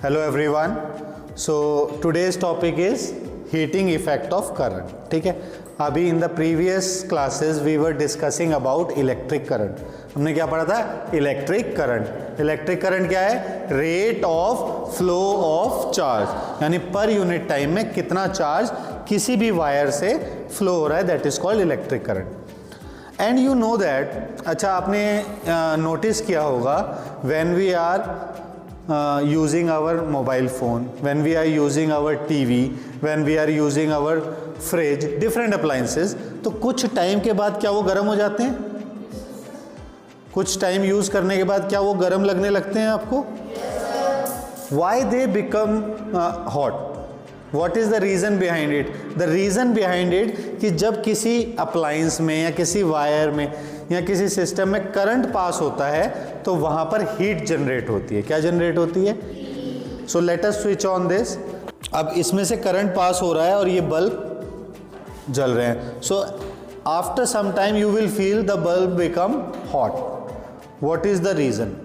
Hello everyone, so today's topic is heating effect of current. ठीक है, अभी in the previous classes we were discussing about electric current. हमने क्या पढ़ा था? Electric current. इलेक्ट्रिक करंट क्या है? Rate of flow of charge, यानी पर यूनिट टाइम में कितना चार्ज किसी भी वायर से फ्लो हो रहा है, that is called electric current. And you know that, अच्छा आपने नोटिस किया होगा when we are using our mobile phone, when we are using our TV, when we are using our fridge, different appliances, तो कुछ time के बाद क्या वो गर्म हो जाते हैं? कुछ टाइम यूज करने के बाद क्या वो गर्म लगने लगते हैं आपको? Why they become hot? What is the reason behind it? The reason behind it कि जब किसी अप्लायंस में या किसी वायर में या किसी सिस्टम में करंट पास होता है तो वहाँ पर हीट जनरेट होती है। क्या जनरेट होती है? So let us switch on this. अब इसमें से करंट पास हो रहा है और ये बल्ब जल रहे हैं। So after some time you will feel the bulb become hot. What is the reason?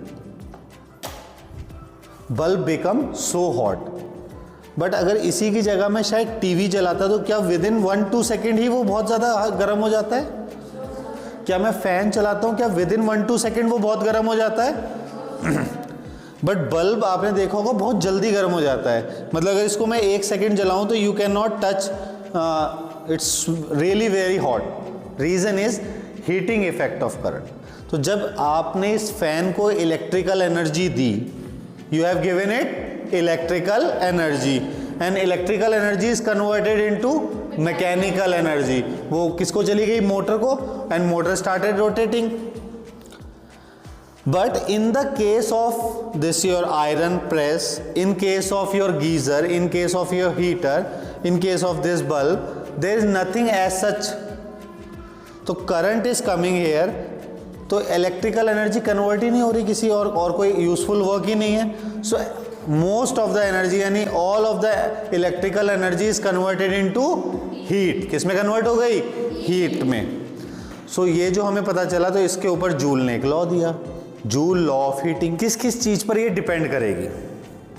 Bulb become so hot. But अगर इसी की जगह में शायद टीवी जलाता तो क्या विद इन 1-2 सेकेंड ही वो बहुत ज़्यादा गर्म हो जाता है? क्या मैं फैन चलाता हूँ, क्या विद इन 1-2 सेकेंड वो बहुत गर्म हो जाता है? बट बल्ब आपने देखा होगा बहुत जल्दी गर्म हो जाता है। मतलब अगर इसको मैं 1 सेकेंड जलाऊँ तो you can not touch, it's really very hot. Reason is heating effect of current. तो जब आपने इस फैन को electrical energy the, you have given it electrical energy, and electrical energy is converted into mechanical energy. वो किसको चली गई? Motor को, and motor started rotating. But in the case of this your iron press, in case of your geyser, in case of your heater, in case of this bulb, there is nothing as such. तो current is coming here, तो electrical energy convert ही नहीं हो रही किसी और कोई useful work ही नहीं है। So most of the energy, यानी all of the electrical energy is converted into heat. किस में कन्वर्ट हो गई? हीट में। सो ये जो हमें पता चला, तो इसके ऊपर जूल ने एक लॉ दिया, जूल लॉ ऑफ हीटिंग। किस किस चीज पर ये डिपेंड करेगी?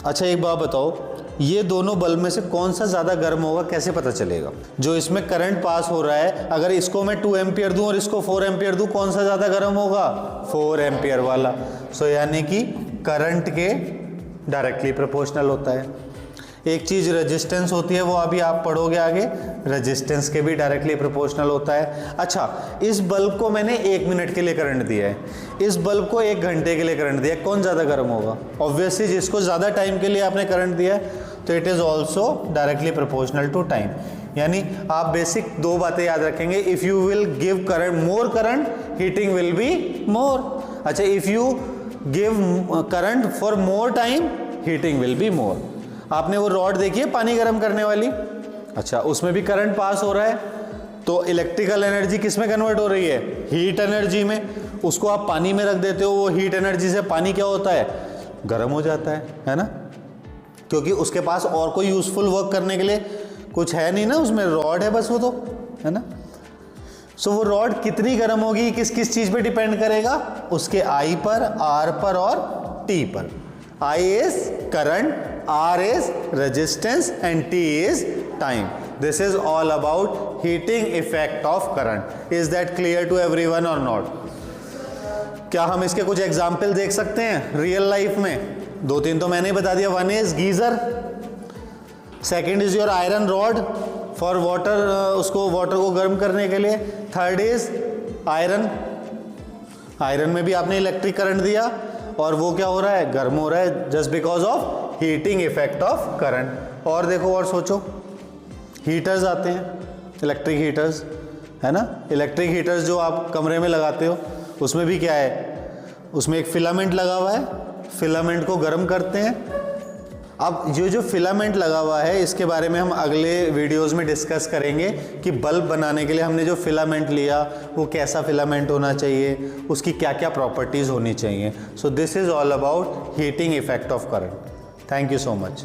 अच्छा एक बात बताओ, ये दोनों बल्ब में से कौन सा ज्यादा गर्म होगा, कैसे पता चलेगा? जो इसमें करंट पास हो रहा है, अगर इसको मैं 2 एम्पियर दूं और इसको 4 एम्पियर दूं, कौन सा ज्यादा गर्म होगा? 4 एम्पियर वाला। सो यानी कि करंट के डायरेक्टली प्रोपोर्शनल होता है। एक चीज रेजिस्टेंस होती है, वो अभी आप पढ़ोगे आगे, रेजिस्टेंस के भी डायरेक्टली प्रोपोर्शनल होता है। अच्छा, इस बल्ब को मैंने 1 मिनट के लिए करंट दिया है, इस बल्ब को 1 घंटे के लिए करंट दिया है, कौन ज़्यादा गर्म होगा? ऑब्वियसली जिसको ज़्यादा टाइम के लिए आपने करंट दिया है, तो it is also directly proportional to time. यानी आप बेसिक 2 बातें याद रखेंगे। If you will give current, more current, heating will be more. अच्छा, if you give current for more time, heating will be more. आपने वो रॉड देखी है पानी गर्म करने वाली? अच्छा, उसमें भी करंट पास हो रहा है, तो इलेक्ट्रिकल एनर्जी किस में कन्वर्ट हो रही है? हीट एनर्जी में। उसको आप पानी में रख देते हो, वो हीट एनर्जी से पानी क्या होता है? गर्म हो जाता है ना? क्योंकि उसके पास और कोई यूजफुल वर्क करने के लिए कुछ है नहीं ना, उसमें रॉड है बस, वो तो है ना। सो वो रॉड कितनी गर्म होगी, किस किस चीज पे डिपेंड करेगा? उसके आई पर, आर पर और टी पर। I is current, R is resistance and T is time. This is all about heating effect of current. Is that clear to everyone or not? क्या हम इसके कुछ एग्जाम्पल देख सकते हैं रियल लाइफ में? 2-3 तो मैंने ही बता दिया। 1 is geyser, second is your iron rod for water, उसको वाटर को गर्म करने के लिए। 3rd इज आयरन, आयरन में भी आपने इलेक्ट्रिक करंट दिया और वो क्या हो रहा है? गर्म हो रहा है, just because of heating effect of current. और देखो और सोचो, हीटर्स आते हैं, इलेक्ट्रिक हीटर्स, है ना। इलेक्ट्रिक हीटर्स जो आप कमरे में लगाते हो, उसमें भी क्या है? उसमें एक फिलामेंट लगा हुआ है, फिलामेंट को गर्म करते हैं। अब ये जो फिलामेंट लगा हुआ है, इसके बारे में हम अगले वीडियोस में डिस्कस करेंगे कि बल्ब बनाने के लिए हमने जो फिलामेंट लिया वो कैसा फिलामेंट होना चाहिए, उसकी क्या क्या प्रॉपर्टीज़ होनी चाहिए। So this is all about heating effect of current. Thank you so much.